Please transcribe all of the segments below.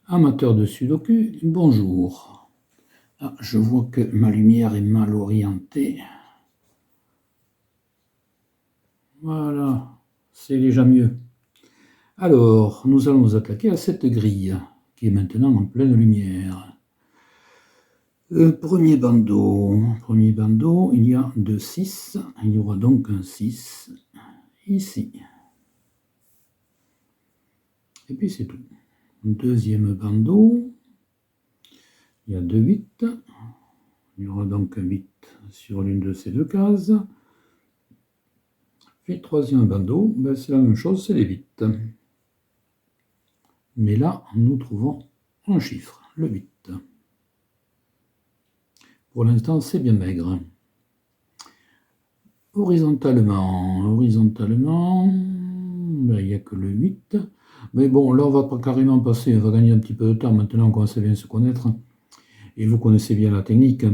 Amateur de Sudoku, bonjour. Ah, je vois que ma lumière est mal orientée. Voilà, c'est déjà mieux. Alors, nous allons nous attaquer à cette grille, qui est maintenant en pleine lumière. Premier bandeau, il y a 2 6, il y aura donc un 6 ici. Et puis c'est tout. Deuxième bandeau, il y a 2 8, il y aura donc un 8 sur l'une de ces deux cases. Puis troisième bandeau, ben c'est la même chose, c'est les 8. Mais là, nous trouvons un chiffre, le 8. Pour l'instant, c'est bien maigre. Horizontalement, ben, il n'y a que le 8. Mais bon, là, on va pas carrément passer, on va gagner un petit peu de temps maintenant qu'on sait bien se connaître. Et vous connaissez bien la technique.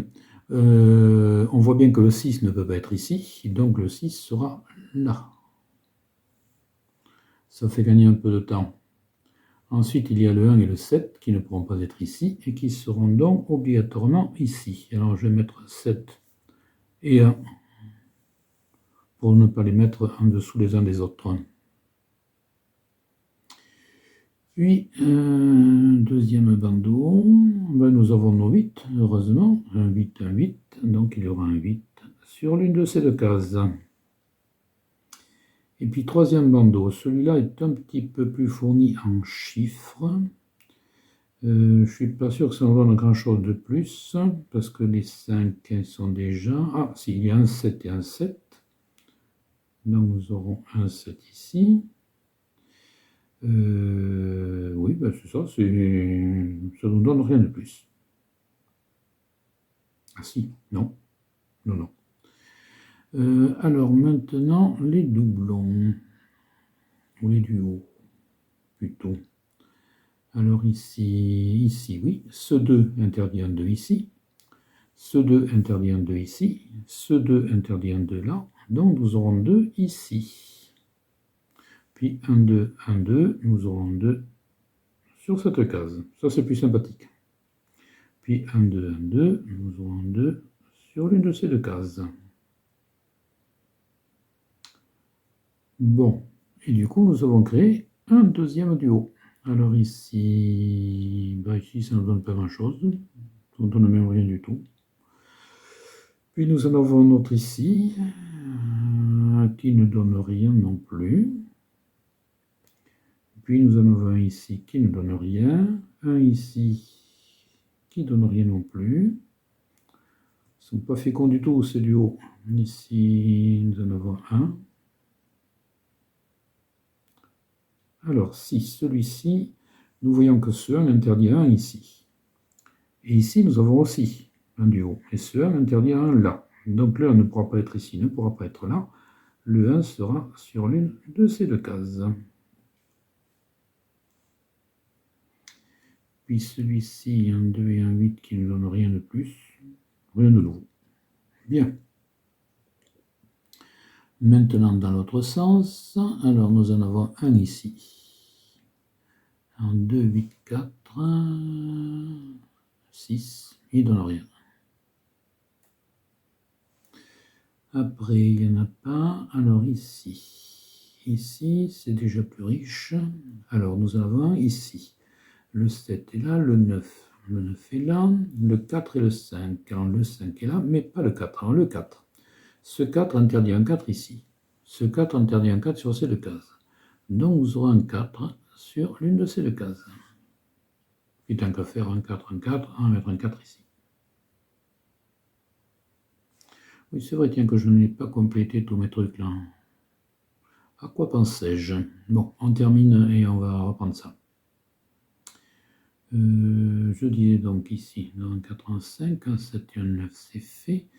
On voit bien que le 6 ne peut pas être ici, donc le 6 sera là. Ça fait gagner un peu de temps. Ensuite, il y a le 1 et le 7 qui ne pourront pas être ici et qui seront donc obligatoirement ici. Alors, je vais mettre 7 et 1 pour ne pas les mettre en dessous les uns des autres. Puis, deuxième bandeau, ben, nous avons nos 8, heureusement. Un 8, un 8, donc il y aura un 8 sur l'une de ces deux cases. Et puis, troisième bandeau, celui-là est un petit peu plus fourni en chiffres. Je ne suis pas sûr que ça nous donne grand-chose de plus, parce que les 5 sont déjà... Ah, si, il y a un 7 et un 7. Donc nous aurons un 7 ici. Oui, ben c'est ça, ça ne nous donne rien de plus. Ah si, non, non, non. Alors maintenant, les doublons, ou les duos, plutôt. Alors ici, oui, ce 2 interdit un 2 ici. Ce 2 interdit un 2 ici, ce 2 interdit un 2 là, donc nous aurons 2 ici. Puis 1, 2, 1, 2, nous aurons 2 sur cette case. Ça, c'est plus sympathique. Puis 1, 2, 1, 2, nous aurons 2 sur l'une de ces deux cases. Bon, et du coup, nous avons créé un deuxième duo. Alors ici, ici ça ne nous donne pas grand-chose. Ça ne donne même rien du tout. Puis nous en avons un autre ici, qui ne donne rien non plus. Puis nous en avons un ici qui ne donne rien, un ici qui ne donne rien non plus. Ils ne sont pas féconds du tout ces duos. Ici nous en avons un. Alors si celui-ci, nous voyons que ce 1 interdit un ici. Et ici nous avons aussi un duo. Et ce 1 interdit un là. Donc le 1 ne pourra pas être ici, ne pourra pas être là. Le 1 sera sur l'une de ces deux cases. Puis celui-ci, un 2 et un 8 qui ne donnent rien de plus, rien de nouveau. Bien. Maintenant dans l'autre sens, alors nous en avons un ici. Un 2, 8, 4, 6, il ne donne rien. Après, il n'y en a pas. Alors ici, c'est déjà plus riche. Alors nous avons ici. Le 7 est là, le 9. Le 9 est là, le 4 et le 5. Alors le 5 est là, mais pas le 4. Alors le 4. Ce 4 interdit un 4 ici. Ce 4 interdit un 4 sur ces deux cases. Donc vous aurez un 4 sur l'une de ces deux cases. Et tant qu'à faire un 4, on va mettre un 4 ici. Oui, c'est vrai, tiens, que je n'ai pas complété tous mes trucs là. À quoi pensais-je? Bon, on termine et on va reprendre ça. Je disais donc ici, dans un 85, un 7 et un 9, c'est fait.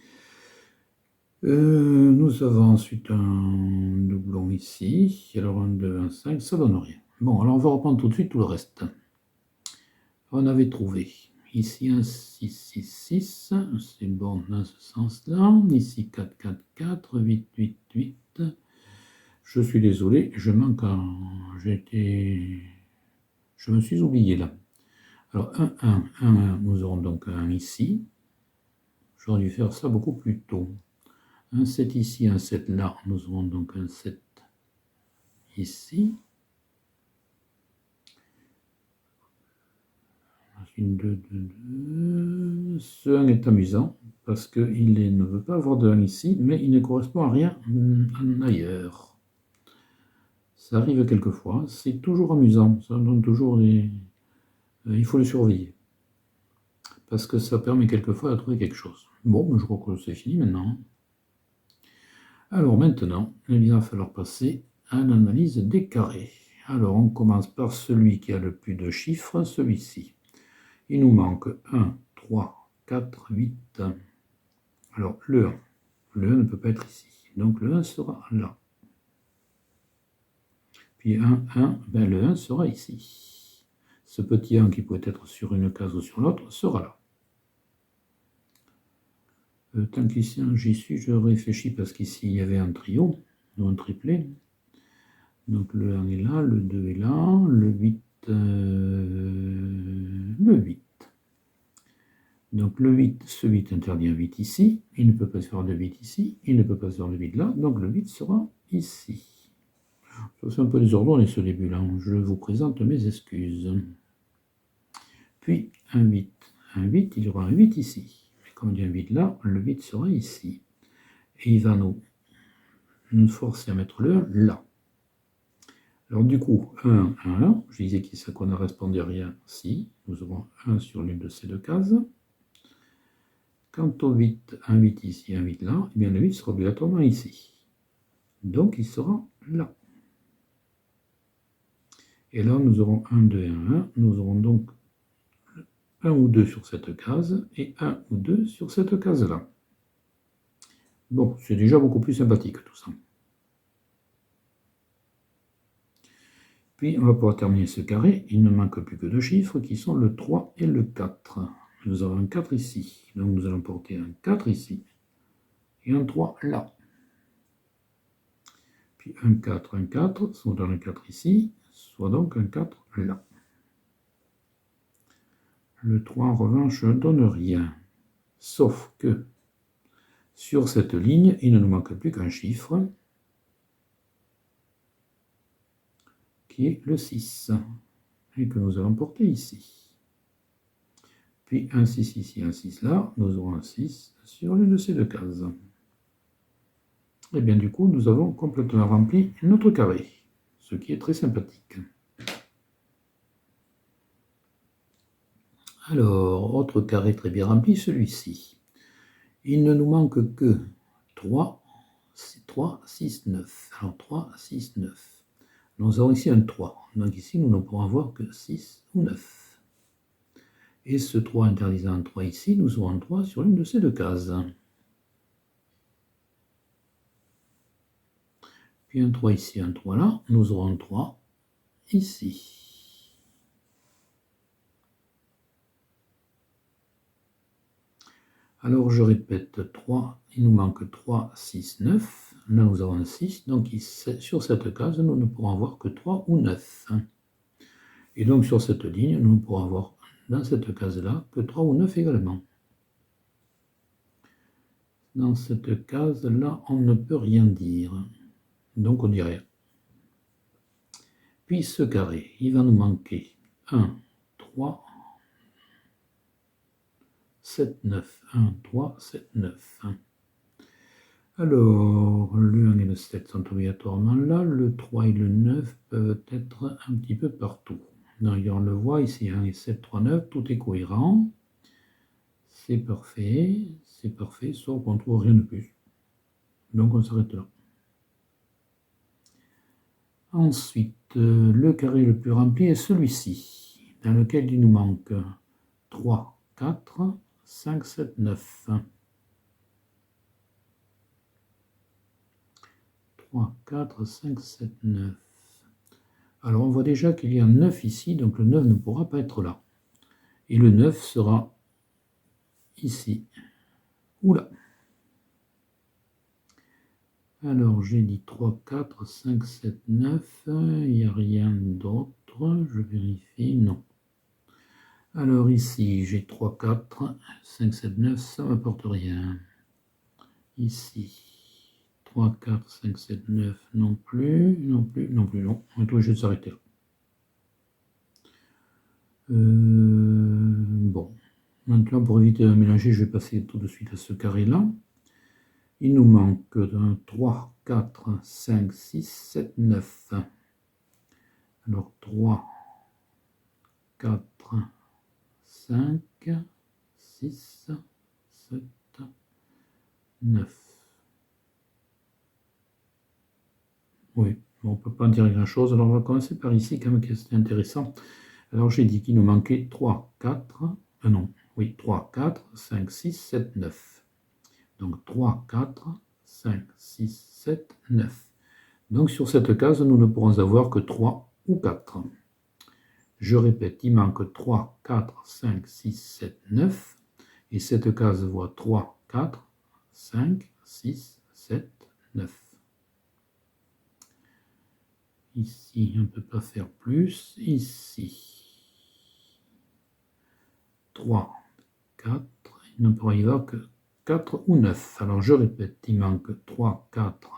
Nous avons ensuite un doublon ici. Alors un 2, un 5, ça donne rien. Bon, alors on va reprendre tout de suite tout le reste. On avait trouvé ici un 6, 6, 6, c'est bon dans ce sens-là. Ici 4, 4, 4, 8, 8, 8. Je suis désolé, je manque un... Je me suis oublié là. Alors 1, 1, 1, 1, nous aurons donc un 1 ici. J'aurais dû faire ça beaucoup plus tôt. Un 7 ici, un 7 là, nous aurons donc un 7 ici. Une 2, 2, 2. Ce 1 est amusant parce qu'il ne veut pas avoir de 1 ici, mais il ne correspond à rien ailleurs. Ça arrive quelquefois, c'est toujours amusant, ça donne toujours des... il faut le surveiller. Parce que ça permet quelquefois de trouver quelque chose. Bon, je crois que c'est fini maintenant. Alors maintenant, il va falloir passer à l'analyse des carrés. Alors on commence par celui qui a le plus de chiffres, celui-ci. Il nous manque 1, 3, 4, 8. Alors le 1. Le 1 ne peut pas être ici. Donc le 1 sera là. Puis 1, 1, ben le 1 sera ici. Ce petit 1 qui peut être sur une case ou sur l'autre sera là. Tant qu'ici j'y suis, je réfléchis parce qu'ici il y avait un trio, ou un triplet. Donc le 1 est là, le 2 est là, le 8, le 8. Donc le 8, ce 8 interdit un 8 ici, il ne peut pas se faire de 8 ici, il ne peut pas se faire de 8 là, donc le 8 sera ici. C'est un peu désordonné ce début-là, je vous présente mes excuses. Puis un 8, il y aura un 8 ici. Mais comme il y a un 8 là, le 8 sera ici. Et il va nous forcer à mettre le 1 là. Alors du coup, 1, 1, 1, je disais que ça ne correspondait à rien si, nous aurons 1 sur l'une de ces deux cases. Quant au 8, un 8 ici, un 8 là, eh bien le 8 sera obligatoirement ici. Donc il sera là. Et là, nous aurons 1, 2 et 1, 1. Nous aurons donc 1 ou 2 sur cette case et 1 ou 2 sur cette case-là. Bon, c'est déjà beaucoup plus sympathique tout ça. Puis on va pouvoir terminer ce carré. Il ne manque plus que deux chiffres qui sont le 3 et le 4. Nous avons un 4 ici. Donc nous allons porter un 4 ici et un 3 là. Puis un 4, soit dans le 4 ici, soit donc un 4 là. Le 3 en revanche ne donne rien. Sauf que sur cette ligne, il ne nous manque plus qu'un chiffre qui est le 6 et que nous allons porter ici. Puis un 6 ici, un 6 là, nous aurons un 6 sur l'une de ces deux cases. Et bien du coup, nous avons complètement rempli notre carré, ce qui est très sympathique. Alors, autre carré très bien rempli, celui-ci. Il ne nous manque que 3, 6, 9. Alors 3, 6, 9. Nous avons ici un 3. Donc ici, nous ne pourrons avoir que 6 ou 9. Et ce 3 interdisant un 3 ici, nous aurons un 3 sur l'une de ces deux cases. Puis un 3 ici, un 3 là, nous aurons un 3 ici. Alors je répète, 3, il nous manque 3, 6, 9. Là nous avons un 6, donc sur cette case, nous ne pourrons avoir que 3 ou 9. Et donc sur cette ligne, nous ne pourrons avoir dans cette case-là que 3 ou 9 également. Dans cette case-là, on ne peut rien dire. Donc on dit rien. Puis ce carré, il va nous manquer 1, 3, 7, 9. 1, 3, 7, 9. Alors, le 1 et le 7 sont obligatoirement là. Le 3 et le 9 peuvent être un petit peu partout. D'ailleurs, on le voit ici, 1 et 7, 3, 9, tout est cohérent. C'est parfait, sauf qu'on ne trouve rien de plus. Donc on s'arrête là. Ensuite, le carré le plus rempli est celui-ci, dans lequel il nous manque 3, 4, 5, 7, 9. 3, 4, 5, 7, 9. Alors on voit déjà qu'il y a un 9 ici, donc le 9 ne pourra pas être là. Et le 9 sera ici, ou là. Alors j'ai dit 3, 4, 5, 7, 9, il n'y a rien d'autre, je vérifie, non. Alors ici, j'ai 3, 4, 5, 7, 9, ça ne m'apporte rien. Ici, 3, 4, 5, 7, 9, non plus, non. On est obligé de s'arrêter là. Bon, maintenant pour éviter de mélanger, je vais passer tout de suite à ce carré-là. Il nous manque 3, 4, 5, 6, 7, 9. Alors 3, 4, 5, 6, 7, 9. Oui, bon, on ne peut pas dire grand-chose. Alors on va commencer par ici, quand même, que c'est intéressant. Alors j'ai dit qu'il nous manquait 3, 4, non, oui, 3, 4, 5, 6, 7, 9. Donc 3, 4, 5, 6, 7, 9. Donc sur cette case, nous ne pourrons avoir que 3 ou 4. Je répète, il manque 3, 4, 5, 6, 7, 9. Et cette case voit 3, 4, 5, 6, 7, 9. Ici, on ne peut pas faire plus. Ici, 3, 4. Il ne pourra y avoir que 4 ou 9. Alors je répète, il manque 3, 4,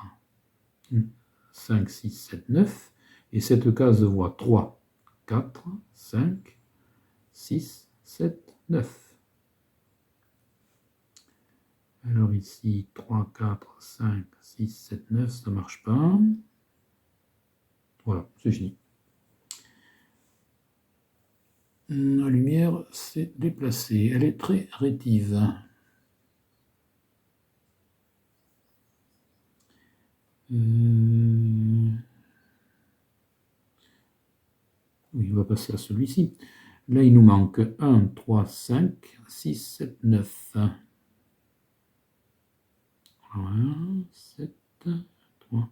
5, 6, 7, 9. Et cette case voit 3, 4, 5, 6, 7, 9. Alors ici, 3, 4, 5, 6, 7, 9, ça ne marche pas. Voilà, c'est fini. La lumière s'est déplacée. Elle est très rétive. Oui, on va passer à celui-ci. Là, il nous manque 1, 3, 5, 6, 7, 9. 1, 7, 3.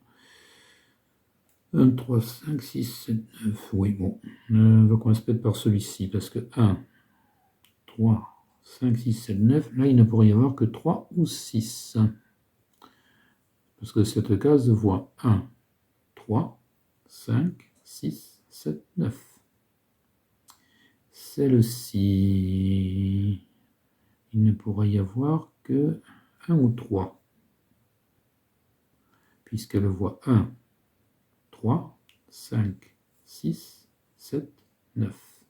1, 3, 5, 6, 7, 9. Oui, bon. On va commencer peut-être par celui-ci, parce que 1, 3, 5, 6, 7, 9. Là, il ne pourrait y avoir que 3 ou 6. Parce que cette case voit 1, 3, 5, 6, 7, 9. Celle-ci, il ne pourrait y avoir que 1 ou 3. Puisqu'elle voit 1, 3, 5, 6, 7, 9.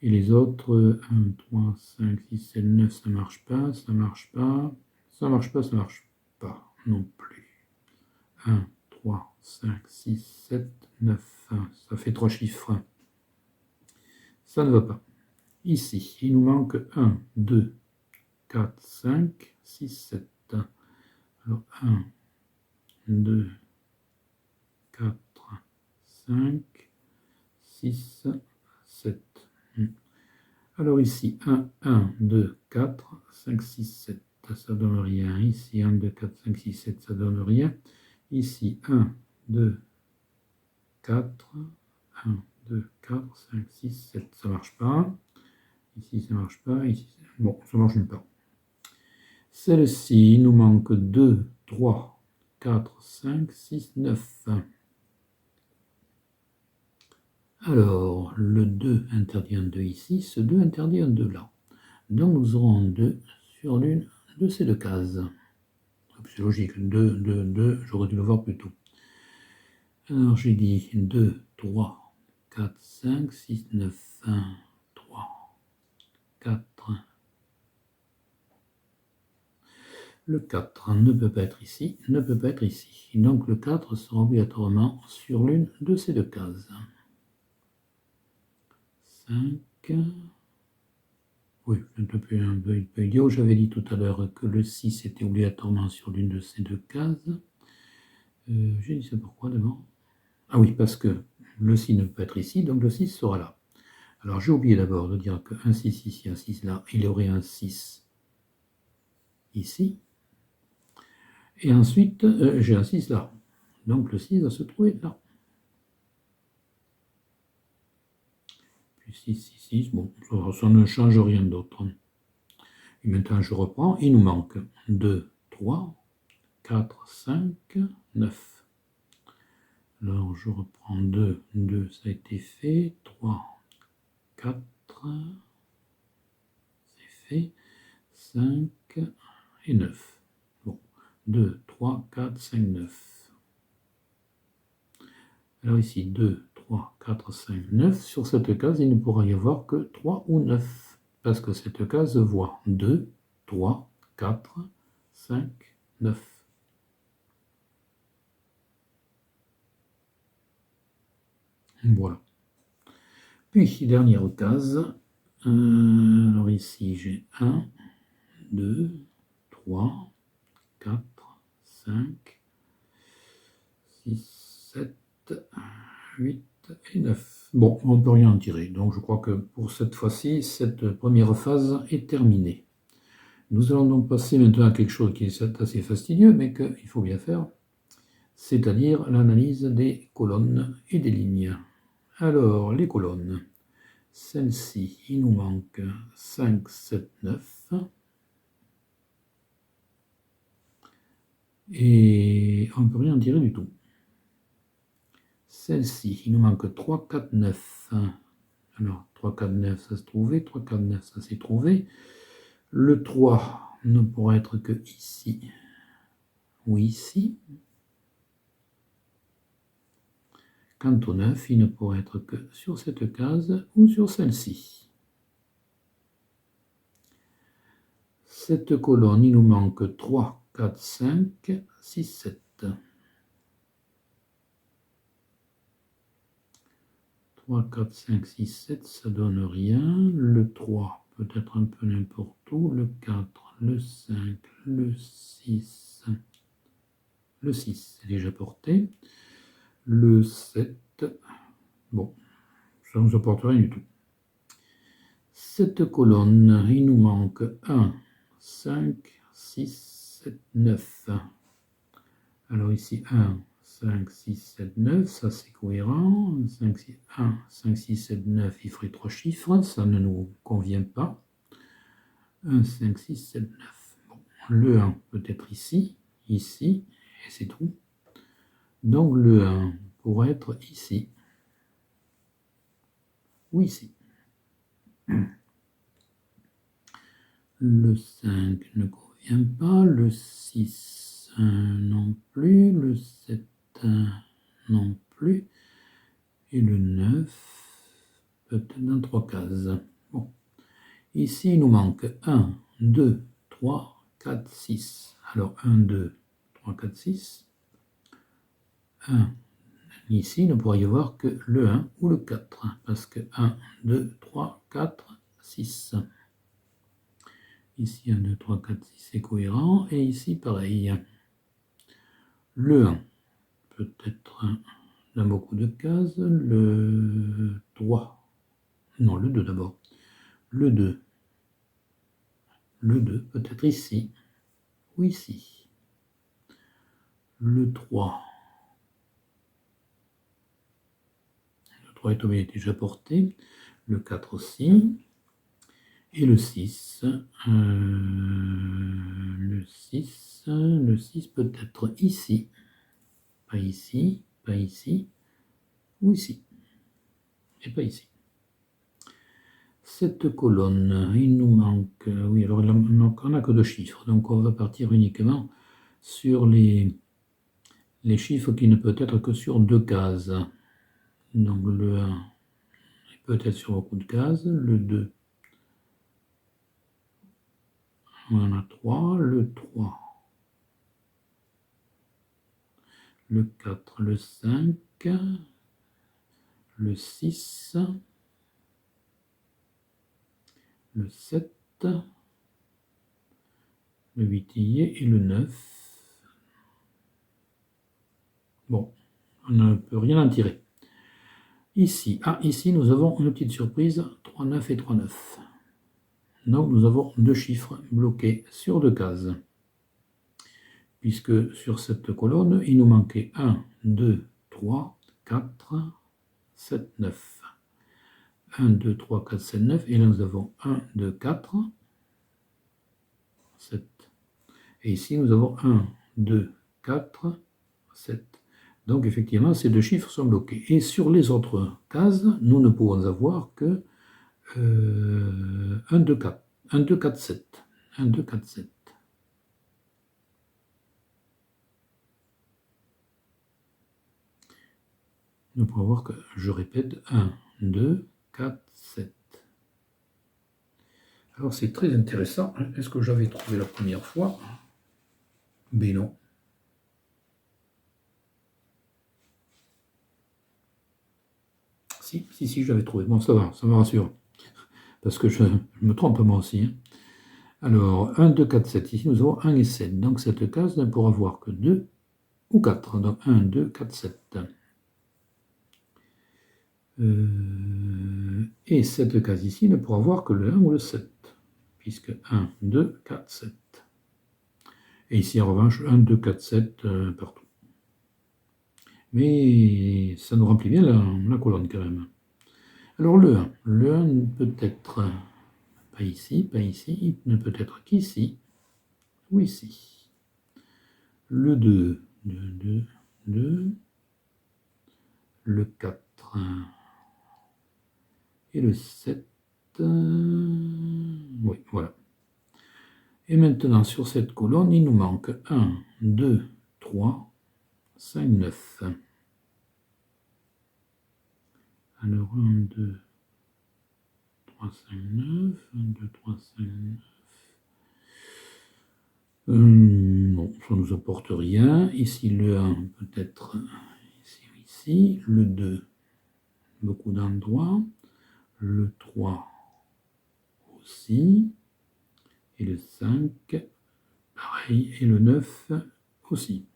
Et les autres, 1, 3, 5, 6, 7, 9, ça ne marche pas, ça ne marche pas, ça ne marche pas, ça ne marche pas non plus. 1, 3, 5, 6, 7, 9, ça fait 3 chiffres. Ça ne va pas. Ici, il nous manque 1, 2, 4, 5, 6, 7. Alors 1, 2, 4, 5, 6, 7. Alors ici, 1, 1, 2, 4, 5, 6, 7. Ça donne rien. Ici, 1, 2, 4, 5, 6, 7, ça donne rien. Ici, 1, 2, 4, 1, 2, 4, 5, 6, 7. Ça ne marche pas. Ici, ça ne marche pas. Ici, bon, ça ne marche pas. Celle-ci, il nous manque 2, 3, 4, 5, 6, 9. Alors, le 2 interdit un 2 ici, ce 2 interdit un 2 là. Donc, nous aurons un 2 sur l'une de ces deux cases. C'est logique, 2, 2, 2, j'aurais dû le voir plus tôt. Alors, j'ai dit 2, 3, 4, 5, 6, 9, 1, 3, 4. Le 4 ne peut pas être ici, ne peut pas être ici. Donc, le 4 sera obligatoirement sur l'une de ces deux cases. 5. Oui, un peu idiot. J'avais dit tout à l'heure que le 6 était obligatoirement sur l'une de ces deux cases. J'ai dit ça pourquoi d'abord? Ah oui, parce que le 6 ne peut pas être ici, donc le 6 sera là. Alors j'ai oublié d'abord de dire qu'un 6 ici, un 6 là, il y aurait un 6 ici. Et ensuite, j'ai un 6 là. Donc le 6 va se trouver là. Puis 6, 6, 6, bon, ça ne change rien d'autre. Et maintenant je reprends, il nous manque 2, 3, 4, 5, 9. Alors je reprends 2, 2, ça a été fait, 3, 4, c'est fait, 5 et 9. Bon, 2, 3, 4, 5, 9. Alors ici, 2, 3, 4, 5, 9. Sur cette case, il ne pourra y avoir que 3 ou 9, parce que cette case voit 2, 3, 4, 5, 9. Voilà. Puis, dernière case. Alors ici, j'ai 1, 2, 3, 4, 5, 6, 7, 8 et 9. Bon, on ne peut rien en tirer. Donc je crois que pour cette fois-ci, cette première phase est terminée. Nous allons donc passer maintenant à quelque chose qui est assez fastidieux, mais qu'il faut bien faire, c'est-à-dire l'analyse des colonnes et des lignes. Alors, les colonnes. Celle-ci, il nous manque 5, 7, 9. Et on ne peut rien en tirer du tout. Celle-ci, il nous manque 3, 4, 9. Alors, 3, 4, 9, ça se trouvait. 3, 4, 9, ça s'est trouvé. Le 3 ne pourra être que ici ou ici. Quant au 9, il ne pourra être que sur cette case ou sur celle-ci. Cette colonne, il nous manque 3, 4, 5, 6, 7. 3, 4, 5, 6, 7, ça donne rien. Le 3 peut être un peu n'importe où. Le 4, le 5, le 6. Le 6, c'est déjà porté. Le 7, bon, ça ne nous apporte rien du tout. Cette colonne, il nous manque 1, 5, 6, 7, 9. Alors ici, 1, 5, 6, 7, 9, ça c'est cohérent. 5, 6, 1, 5, 6, 7, 9, il ferait 3 chiffres, ça ne nous convient pas. 1, 5, 6, 7, 9. Bon, le 1 peut être ici, et c'est tout. Donc le 1 pourrait être ici, ou ici. Le 5 ne convient pas, le 6 non plus, le 7 non plus, et le 9 peut-être dans 3 cases. Bon. Ici, il nous manque 1, 2, 3, 4, 6. Alors 1, 2, 3, 4, 6. 1. Ici, il ne pourrait y avoir que le 1 ou le 4, parce que 1, 2, 3, 4, 6. Ici, 1, 2, 3, 4, 6, c'est cohérent. Et ici, pareil. Le 1 peut être dans beaucoup de cases. Le 3. Non, le 2 d'abord. Le 2. Le 2 peut être ici ou ici. Le 3. Le 3 est déjà porté. Le 4 aussi. Et le 6. Le 6 peut être ici. Pas ici, pas ici, ou ici. Et pas ici. Cette colonne, il nous manque... Oui, alors on n'a que 2 chiffres. Donc on va partir uniquement sur les chiffres qui ne peuvent être que sur 2 cases. Donc le 1 peut être sur beaucoup de cases. Le 2, on en a 3. Le 3, le 4, le 5, le 6, le 7, le 8 y est, et le 9. Bon, on ne peut rien en tirer. Ici, ici nous avons une petite surprise, 3, 9 et 3, 9. Donc nous avons 2 chiffres bloqués sur 2 cases. Puisque sur cette colonne, il nous manquait 1, 2, 3, 4, 7, 9. 1, 2, 3, 4, 7, 9. Et là nous avons 1, 2, 4, 7. Et ici nous avons 1, 2, 4, 7. Donc effectivement, ces 2 chiffres sont bloqués. Et sur les autres cases, nous ne pouvons avoir que 1, 2, 4. 1, 2, 4, 7. 1, 2, 4, 7. Nous pourrons voir que, je répète, 1, 2, 4, 7. Alors c'est très intéressant. Est-ce que j'avais trouvé la première fois? Ben non. Si, j'avais trouvé. Bon, ça va, ça me rassure. Parce que je me trompe moi aussi. Hein. Alors, 1, 2, 4, 7. Ici, nous avons 1 et 7. Donc, cette case ne pourra voir que 2 ou 4. Donc, 1, 2, 4, 7. Et cette case ici ne pourra voir que le 1 ou le 7. Puisque 1, 2, 4, 7. Et ici, en revanche, 1, 2, 4, 7 partout. Mais ça nous remplit bien la colonne quand même. Alors, le 1. Le 1 peut être pas ici, pas ici. Il ne peut être qu'ici ou ici. Le 2, 2, 2, 2. Le 4 et le 7. Oui, voilà. Et maintenant, sur cette colonne, il nous manque 1, 2, 3, 5, 9. Alors, 1, 2, 3, 5, 9. 1, 2, 3, 5, 9. Non, ça ne nous apporte rien. Ici, le 1 peut-être ici ou ici. Le 2, beaucoup d'endroits. Le 3 aussi. Et le 5, pareil. Et le 9 aussi.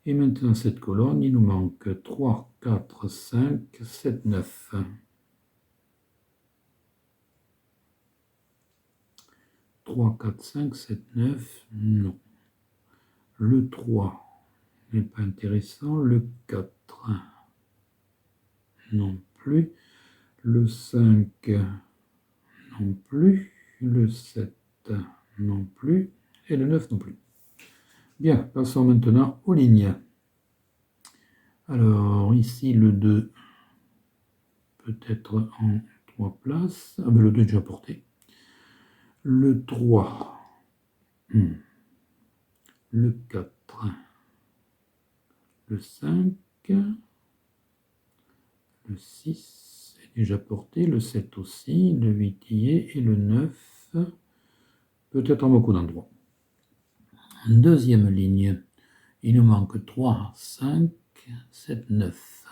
Et maintenant, cette colonne, il nous manque 3, 4, 5, 7, 9. 3, 4, 5, 7, 9, non. Le 3 n'est pas intéressant. Le 4, non plus. Le 5, non plus. Le 7, non plus. Et le 9 non plus. Bien, passons maintenant aux lignes. Alors, ici, le 2 peut être en 3 places. Ah ben, le 2 est déjà porté. Le 3, le 4, le 5, le 6 est déjà porté, le 7 aussi, le 8 y est, et le 9 peut-être en beaucoup d'endroits. Deuxième ligne, il nous manque 3, 5, 7, 9.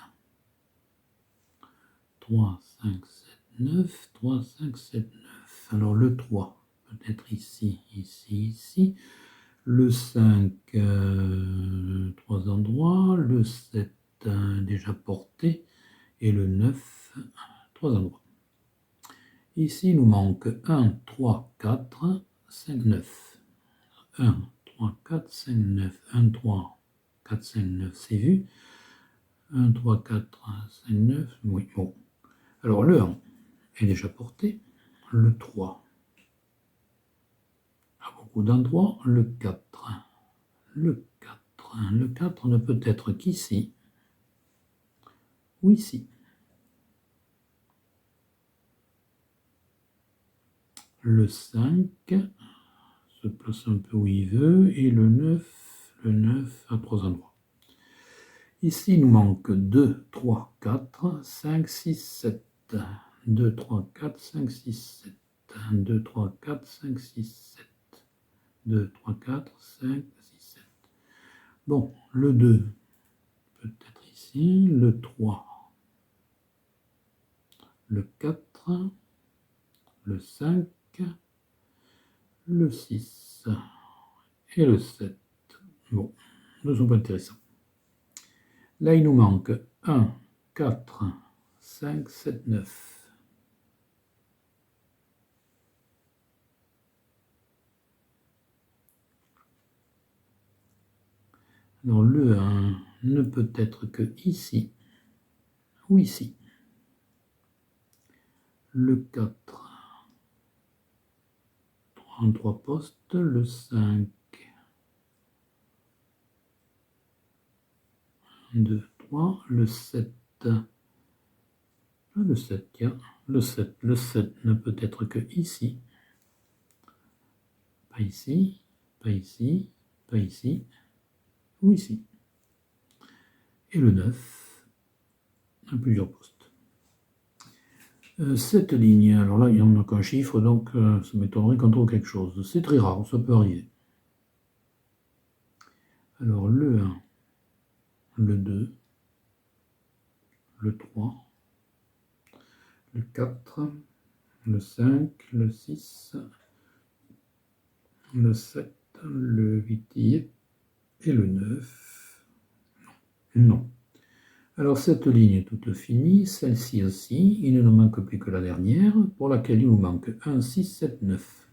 3, 5, 7, 9, 3, 5, 7, 9. Alors le 3, peut-être ici, ici, ici. Le 5, 3 endroits. Le 7, déjà porté. Et le 9, 3 endroits. Ici, il nous manque 1, 3, 4, 5, 9. 1, 3, 4, 5, 9. 1, 3, 4, 5, 9, c'est vu. 1, 3, 4, 5, 9, oui, bon. Alors, le 1 est déjà porté. Le 3, à beaucoup d'endroits. Le 4, le 4. Le 4 ne peut être qu'ici ou ici. Le 5 se place un peu où il veut. Et le 9 à 3 endroits. Ici, il nous manque 2, 3, 4, 5, 6, 7. 2, 3, 4, 5, 6, 7. 2, 3, 4, 5, 6, 7. 2, 3, 4, 5, 6, 7. Bon, le 2 peut être ici. Le 3, le 4, le 5, le 6 et le 7. Bon, ne sont pas intéressants. Là, il nous manque 1, 4, 5, 7, 9. Alors, le 1 ne peut être que ici ou ici. Le 4, 3 postes. Le 5, 1, 2, 3. Le 7, Le 7, tiens, le 7 ne peut être que ici. Pas ici, pas ici, pas ici, ou ici. Et le 9 à plusieurs postes. Cette ligne, alors là il n'y en a qu'un chiffre, donc ça m'étonnerait qu'on trouve quelque chose. C'est très rare, ça peut arriver. Alors le 1, le 2, le 3, le 4, le 5, le 6, le 7, le 8 et le 9. Non. Alors cette ligne est toute finie, celle-ci aussi, il ne nous manque plus que la dernière, pour laquelle il nous manque 1, 6, 7, 9.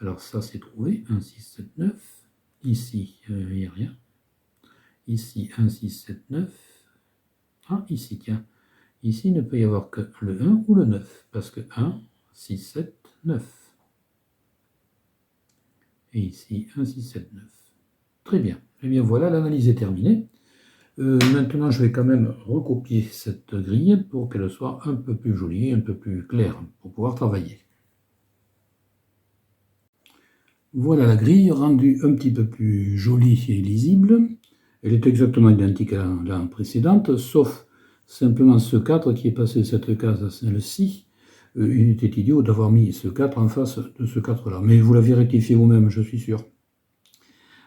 Alors ça c'est trouvé, 1, 6, 7, 9. Ici, il n'y a rien. Ici, 1, 6, 7, 9. Ah, ici, tiens. Ici, il ne peut y avoir que le 1 ou le 9, parce que 1, 6, 7, 9. Et ici, 1, 6, 7, 9. Très bien. Eh bien voilà, l'analyse est terminée. Maintenant, je vais quand même recopier cette grille pour qu'elle soit un peu plus jolie, un peu plus claire, pour pouvoir travailler. Voilà la grille rendue un petit peu plus jolie et lisible. Elle est exactement identique à la précédente, sauf simplement ce 4 qui est passé de cette case à celle-ci. Il était idiot d'avoir mis ce 4 en face de ce 4-là. Mais vous l'avez rectifié vous-même, je suis sûr.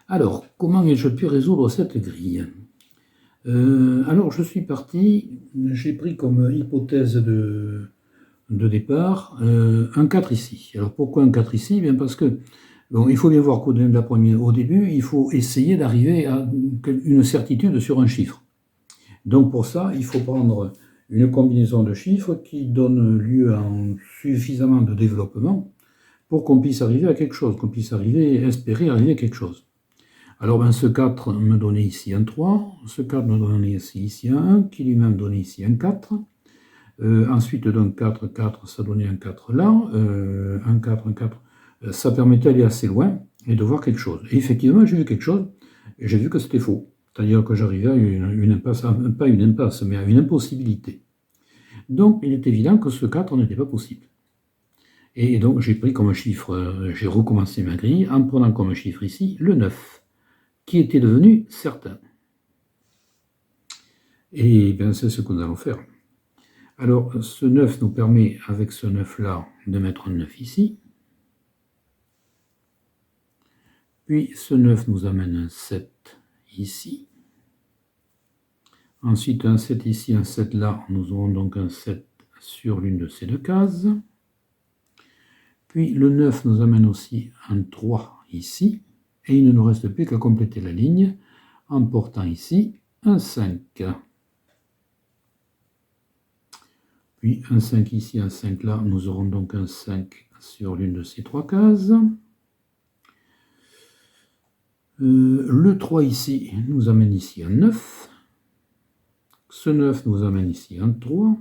Alors, comment ai-je pu résoudre cette grille ? Alors, je suis parti, j'ai pris comme hypothèse de départ un 4 ici. Alors, pourquoi un 4 ici ? Bien parce que, bon, il faut bien voir qu'au début, il faut essayer d'arriver à une certitude sur un chiffre. Donc, pour ça, il faut prendre une combinaison de chiffres qui donne lieu à suffisamment de développement pour qu'on puisse arriver à quelque chose, qu'on puisse espérer arriver à quelque chose. Alors, ben, ce 4 me donnait ici un 3, ce 4 me donnait ici un 1, qui lui-même donnait ici un 4. Ensuite, donc 4, 4, ça donnait un 4 là, un 4, un 4. Ça permettait d'aller assez loin et de voir quelque chose. Et effectivement, j'ai vu quelque chose, et j'ai vu que c'était faux. C'est-à-dire que j'arrivais à une impasse, pas une impasse, mais à une impossibilité. Donc, il est évident que ce 4 n'était pas possible. Et donc, j'ai pris comme chiffre, j'ai recommencé ma grille en prenant comme chiffre ici le 9. Qui était devenu certain. Et bien c'est ce que nous allons faire. Alors ce 9 nous permet avec ce 9 là de mettre un 9 ici. Puis ce 9 nous amène un 7 ici. Ensuite un 7 ici, un 7 là, nous aurons donc un 7 sur l'une de ces deux cases. Puis le 9 nous amène aussi un 3 ici. Et il ne nous reste plus qu'à compléter la ligne en portant ici un 5. Puis un 5 ici, un 5 là, nous aurons donc un 5 sur l'une de ces trois cases. Le 3 ici nous amène ici un 9. Ce 9 nous amène ici un 3.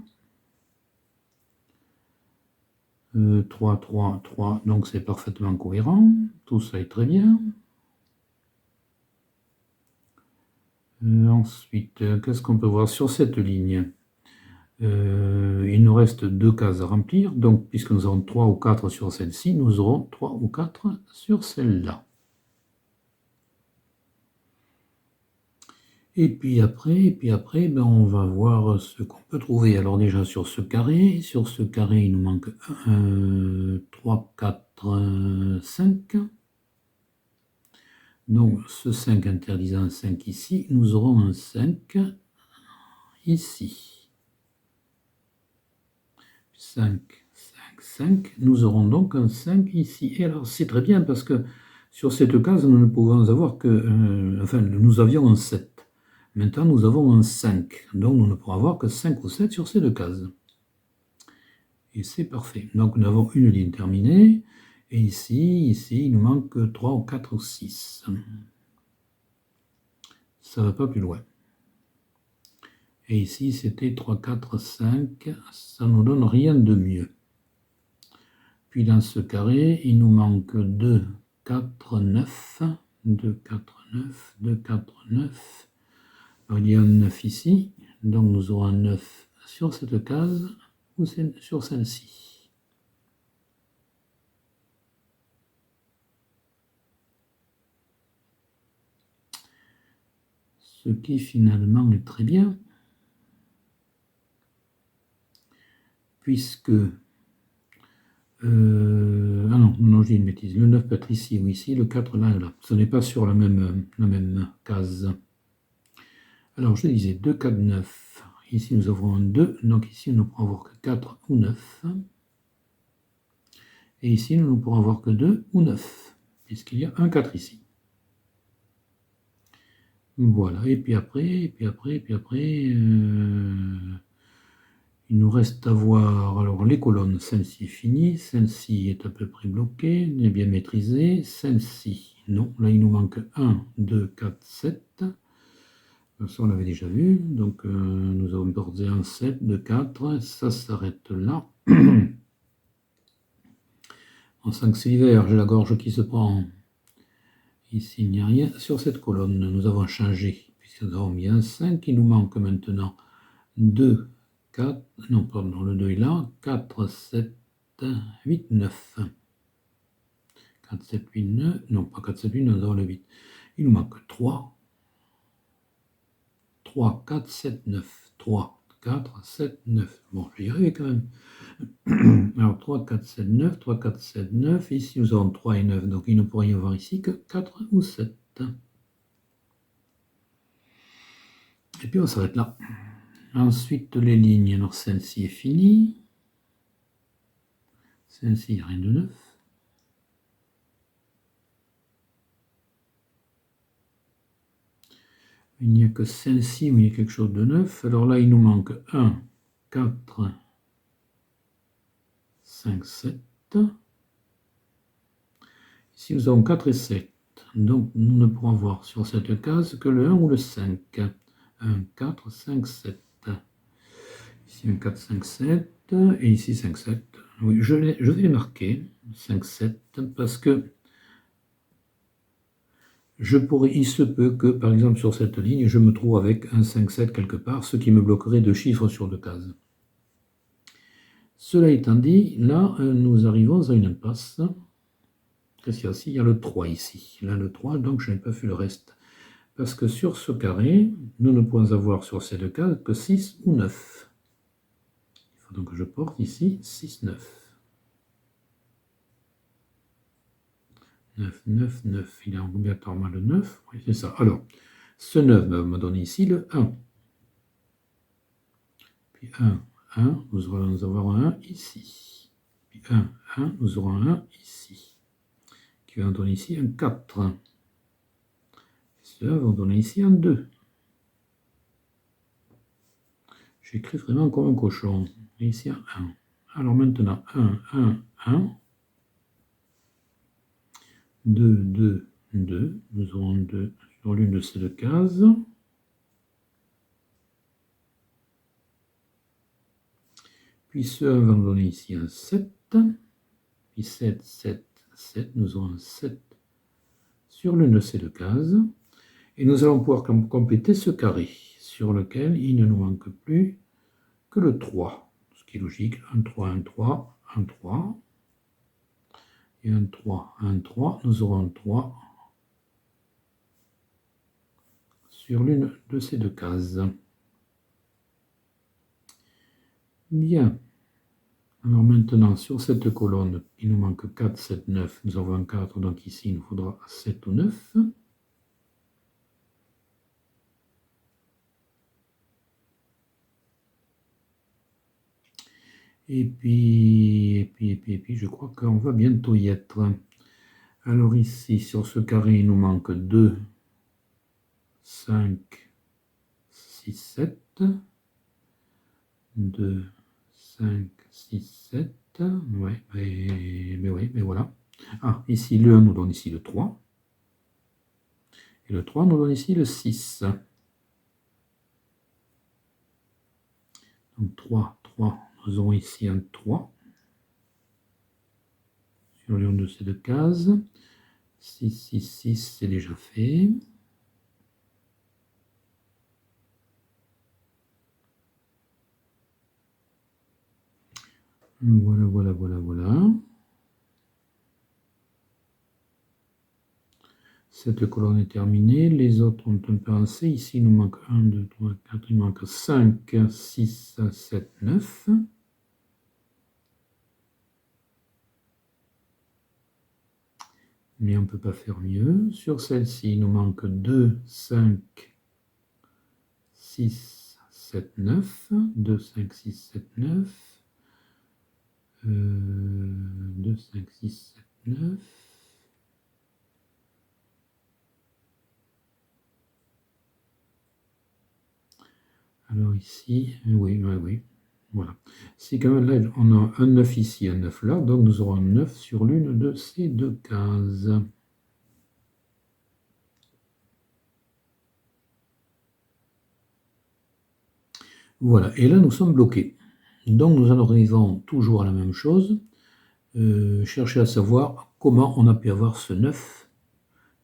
3, 3, 3, donc c'est parfaitement cohérent. Tout ça est très bien. Ensuite, qu'est-ce qu'on peut voir sur cette ligne ? Il nous reste deux cases à remplir, donc puisque nous avons 3 ou 4 sur celle-ci, nous aurons 3 ou 4 sur celle-là. Et puis après, ben on va voir ce qu'on peut trouver. Alors déjà sur ce carré, il nous manque 3, 4, 5. Donc ce 5 interdisant un 5 ici, nous aurons un 5 ici. 5, 5, 5. Nous aurons donc un 5 ici. Et alors c'est très bien parce que sur cette case, nous ne pouvons avoir que... enfin, nous avions un 7. Maintenant, nous avons un 5. Donc nous ne pourrons avoir que 5 ou 7 sur ces deux cases. Et c'est parfait. Donc nous avons une ligne terminée. Et ici, il nous manque 3 ou 4 ou 6. Ça ne va pas plus loin. Et ici, c'était 3, 4, 5. Ça ne nous donne rien de mieux. Puis dans ce carré, il nous manque 2, 4, 9. 2, 4, 9. 2, 4, 9. Alors, il y a un 9 ici. Donc nous aurons un 9 sur cette case ou sur celle-ci. Ce qui finalement est très bien, puisque... ah non, j'ai une bêtise. Le 9 peut être ici ou ici, le 4 là et là. Ce n'est pas sur la même case. Alors, je disais 2, 4, 9. Ici, nous avons un 2, donc ici, nous ne pourrons avoir que 4 ou 9. Et ici, nous ne pourrons avoir que 2 ou 9, puisqu'il y a un 4 ici. Voilà, et puis après, il nous reste à voir alors les colonnes. Celle-ci est finie, celle-ci est à peu près bloquée, est bien maîtrisée, celle-ci, non, là il nous manque 1, 2, 4, 7. Ça on l'avait déjà vu, donc nous avons bordé un 7, 2, 4, ça s'arrête là. En 5 c'est l'hiver, j'ai la gorge qui se prend. Ici il n'y a rien sur cette colonne, nous avons changé, puisque nous avons mis un 5, il nous manque maintenant 2, 4, non pardon, le 2 est là, 4, 7, 8, 9. 4, 7, 8, 9, non pas 4, 7, 8, nous avons le 8. Il nous manque 3, 3, 4, 7, 9, 3, 4, 7, 9. Bon, je vais y arriver quand même. Alors 3, 4, 7, 9, 3, 4, 7, 9. Ici nous avons 3 et 9, donc il ne pourrait y avoir ici que 4 ou 7. Et puis on s'arrête là. Ensuite les lignes, alors celle-ci est finie. Celle-ci, il n'y a rien de neuf. Il n'y a que celle-ci où il y a quelque chose de neuf. Alors là, il nous manque 1, 4, 5, 7. Ici, nous avons 4 et 7. Donc, nous ne pourrons voir sur cette case que le 1 ou le 5. 1, 4, 5, 7. Ici, un 4, 5, 7. Et ici, 5, 7. Oui, je vais les marquer, 5, 7, parce que il se peut que, par exemple, sur cette ligne, je me trouve avec un 5, 7 quelque part, ce qui me bloquerait 2 chiffres sur 2 cases. Cela étant dit, là, nous arrivons à une impasse. Qu'est-ce qu'il y a ici? Il y a le 3 ici. Là, le 3, donc je n'ai pas fait le reste. Parce que sur ce carré, nous ne pouvons avoir sur ces deux cases que 6 ou 9. Il faut donc que je porte ici 6, 9. 9, 9, 9. Il est obligatoirement le 9. Oui, c'est ça. Alors, ce 9 va me donner ici le 1. Puis 1, 1, nous allons avoir un 1 ici. Puis 1, 1, nous aurons un 1 ici. Qui va nous donner ici un 4. Cela va nous donner ici un 2. J'écris vraiment comme un cochon. Et ici un 1. Alors maintenant, 1, 1, 1. 2, 2, 2. Nous aurons 2 sur l'une de ces deux cases. Puis ce 1 va nous donner ici un 7. Puis 7, 7, 7. Nous aurons un 7 sur l'une de ces deux cases. Et nous allons pouvoir compléter ce carré sur lequel il ne nous manque plus que le 3. Ce qui est logique. 1, 3, 1, 3, 1, 3. Et 1, 3, 1, 3. Nous aurons un 3 sur l'une de ces deux cases. Bien. Alors maintenant, sur cette colonne, il nous manque 4, 7, 9. Nous avons un 4, donc ici, il nous faudra 7 ou 9. Et puis, je crois qu'on va bientôt y être. Alors ici, sur ce carré, il nous manque 2, 5, 6, 7. 2, 5, 6, 7. Ouais, mais voilà. Ah, ici, le 1 nous donne ici le 3. Et le 3 nous donne ici le 6. Donc 3, 3, nous aurons ici un 3. Sur l'une de ces deux cases. 6, 6, 6, c'est déjà fait. Voilà, voilà, voilà, voilà. Cette colonne est terminée. Les autres ont un peu avancé. Ici, il nous manque 1, 2, 3, 4. Il manque 5, 6, 7, 9. Mais on ne peut pas faire mieux. Sur celle-ci, il nous manque 2, 5, 6, 7, 9. 2, 5, 6, 7, 9. 2, 5, 6, 7, 9. Alors ici, oui, oui, oui. Voilà. C'est quand même là, on a un 9 ici, un 9 là, donc nous aurons un 9 sur l'une de ces deux cases. Voilà, et là nous sommes bloqués. Donc nous en arrivons toujours à la même chose, chercher à savoir comment on a pu avoir ce 9,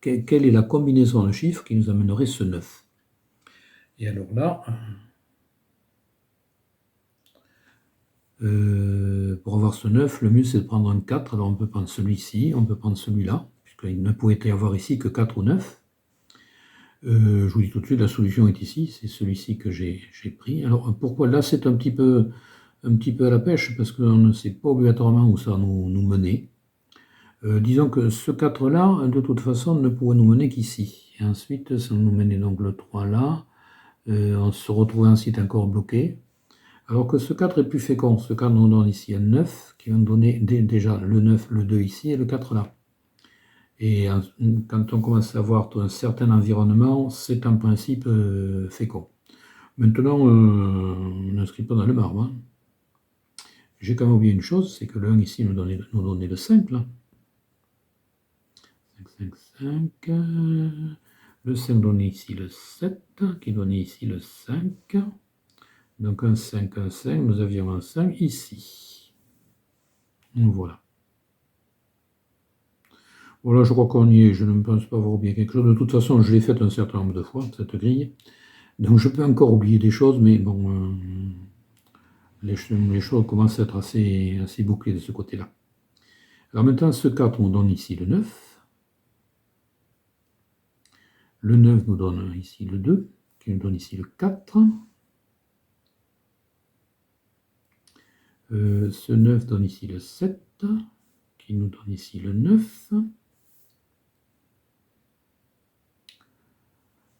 quelle est la combinaison de chiffres qui nous amènerait ce 9. Et alors là, pour avoir ce 9, le mieux c'est de prendre un 4, alors on peut prendre celui-ci, on peut prendre celui-là, puisqu'il ne pouvait y avoir ici que 4 ou 9. Je vous dis tout de suite, la solution est ici, c'est celui-ci que j'ai pris. Alors pourquoi là c'est un petit peu à la pêche, parce qu'on ne sait pas obligatoirement où ça va nous mener. Disons que ce 4 là, de toute façon, ne pourrait nous mener qu'ici. Et ensuite, ça nous menait donc le 3 là, on se retrouvait ensuite encore bloqué. Alors que ce 4 est plus fécond, ce 4 nous donne ici un 9, qui va nous donner déjà le 9, le 2 ici, et le 4 là. Et quand on commence à avoir un certain environnement, c'est en principe fécond. Maintenant, on n'inscrit pas dans le marbre. Hein. J'ai quand même oublié une chose, c'est que le 1 ici nous donnait le 5 là. 5, 5, 5. Le 5 donnait ici le 7, qui donnait ici le 5. Donc un 5, un 5, nous avions un 5 ici. Donc voilà. Voilà, je crois qu'on y est, je ne pense pas avoir oublié quelque chose. De toute façon, je l'ai fait un certain nombre de fois, cette grille. Donc je peux encore oublier des choses, mais bon, les choses commencent à être assez bouclées de ce côté-là. Alors maintenant, ce 4 nous donne ici le 9. Le 9 nous donne ici le 2, qui nous donne ici le 4. Ce 9 donne ici le 7, qui nous donne ici le 9.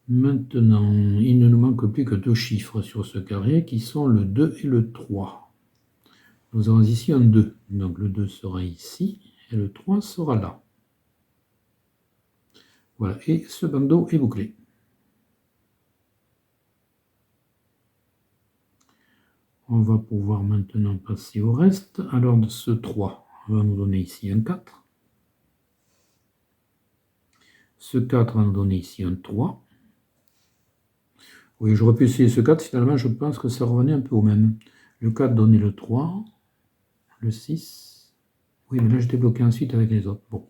Maintenant, il ne nous manque plus que deux chiffres sur ce carré, qui sont le 2 et le 3. Nous avons ici un 2, donc le 2 sera ici, et le 3 sera là. Voilà, et ce bandeau est bouclé. On va pouvoir maintenant passer au reste. Alors, ce 3 va nous donner ici un 4. Ce 4 va nous donner ici un 3. Oui, j'aurais pu essayer ce 4, finalement, je pense que ça revenait un peu au même. Le 4 donnait le 3, le 6. Oui, mais là, j'étais bloqué ensuite avec les autres. Bon.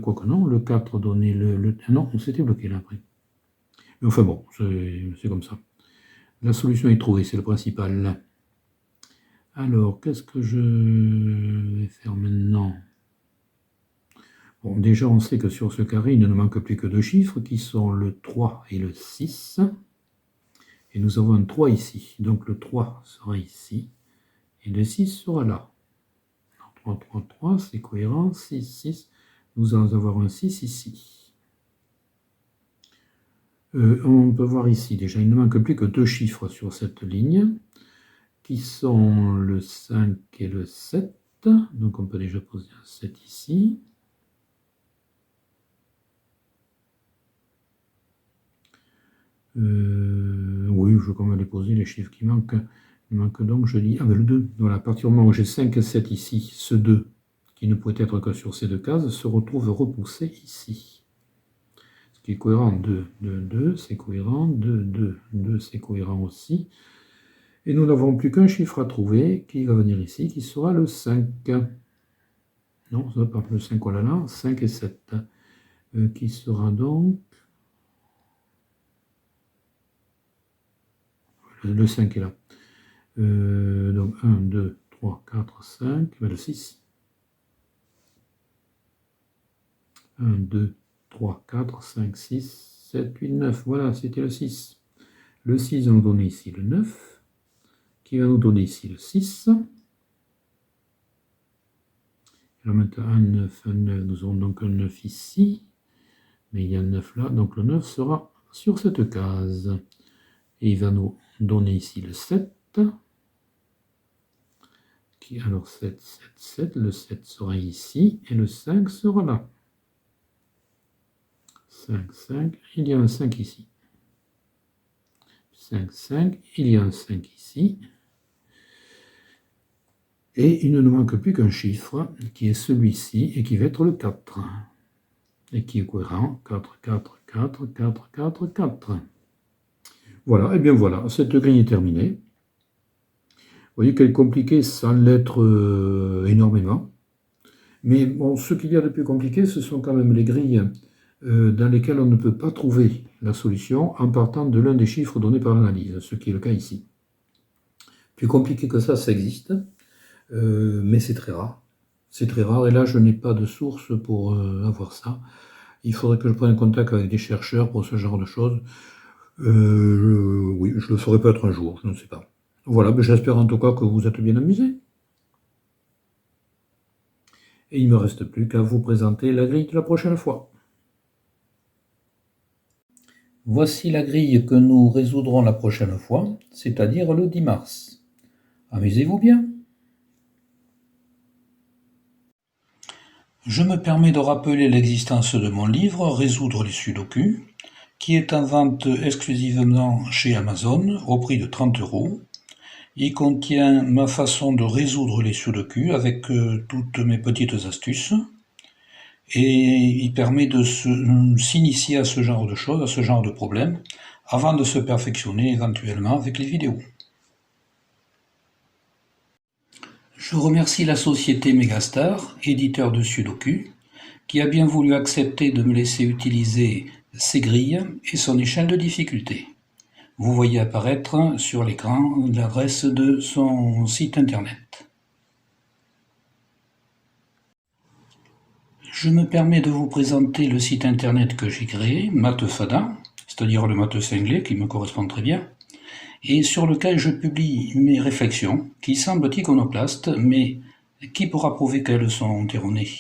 Quoique non, le 4 donnait le... Non, on s'était bloqué là après. Mais enfin bon, c'est comme ça. La solution est trouvée, c'est le principal. Alors, qu'est-ce que je vais faire maintenant? Bon, déjà, on sait que sur ce carré, il ne nous manque plus que deux chiffres, qui sont le 3 et le 6. Et nous avons un 3 ici. Donc le 3 sera ici. Et le 6 sera là. 3, 3, 3, c'est cohérent. 6, 6. Nous allons avoir un 6 ici. On peut voir ici, déjà, il ne manque plus que deux chiffres sur cette ligne, qui sont le 5 et le 7. Donc on peut déjà poser un 7 ici. Oui, je vais quand même les poser, les chiffres qui manquent. Il manque donc, je dis, le 2. Voilà, à partir du moment où j'ai 5 et 7 ici, ce 2, qui ne peut être que sur ces deux cases, se retrouve repoussé ici. Ce qui est cohérent, 2, 2, 2, c'est cohérent, 2, 2, 2, c'est cohérent aussi. Et nous n'avons plus qu'un chiffre à trouver, qui va venir ici, qui sera le 5. Non, ça va pas le 5, oh là là, 5 et 7. Qui sera donc... Le 5 est là. Donc 1, 2, 3, 4, 5, le 6. 1, 2, 3, 4, 5, 6, 7, 8, 9. Voilà, c'était le 6. Le 6 va nous donner ici le 9, qui va nous donner ici le 6. Alors maintenant, un 9, nous aurons donc un 9 ici, mais il y a un 9 là, donc le 9 sera sur cette case. Et il va nous donner ici le 7. Alors 7, 7, 7, le 7 sera ici, et le 5 sera là. 5, 5, il y a un 5 ici. 5, 5, il y a un 5 ici. Et il ne nous manque plus qu'un chiffre, qui est celui-ci, et qui va être le 4. Et qui est cohérent, 4, 4, 4, 4, 4, 4. Voilà, et bien voilà, cette grille est terminée. Vous voyez qu'elle est compliquée sans l'être énormément. Mais bon, ce qu'il y a de plus compliqué, ce sont quand même les grilles dans lesquelles on ne peut pas trouver la solution en partant de l'un des chiffres donnés par l'analyse, ce qui est le cas ici. Plus compliqué que ça existe. Mais c'est très rare. C'est très rare, et là je n'ai pas de source pour avoir ça. Il faudrait que je prenne contact avec des chercheurs pour ce genre de choses. Oui, je le ferai peut-être un jour, je ne sais pas. Voilà, mais j'espère en tout cas que vous êtes bien amusés. Et il ne me reste plus qu'à vous présenter la grille de la prochaine fois. Voici la grille que nous résoudrons la prochaine fois, c'est-à-dire le 10 mars. Amusez-vous bien. Je me permets de rappeler l'existence de mon livre « Résoudre les sudoku », qui est en vente exclusivement chez Amazon au prix de 30 €. Il contient ma façon de résoudre les sudoku avec toutes mes petites astuces. Et il permet de s'initier à ce genre de choses, à ce genre de problèmes, avant de se perfectionner éventuellement avec les vidéos. Je remercie la société Megastar, éditeur de Sudoku, qui a bien voulu accepter de me laisser utiliser ses grilles et son échelle de difficulté. Vous voyez apparaître sur l'écran l'adresse de son site internet. Je me permets de vous présenter le site internet que j'ai créé, Mathefada, c'est-à-dire le maths cinglé qui me correspond très bien, et sur lequel je publie mes réflexions qui semblent iconoclastes, mais qui pourra prouver qu'elles sont erronées.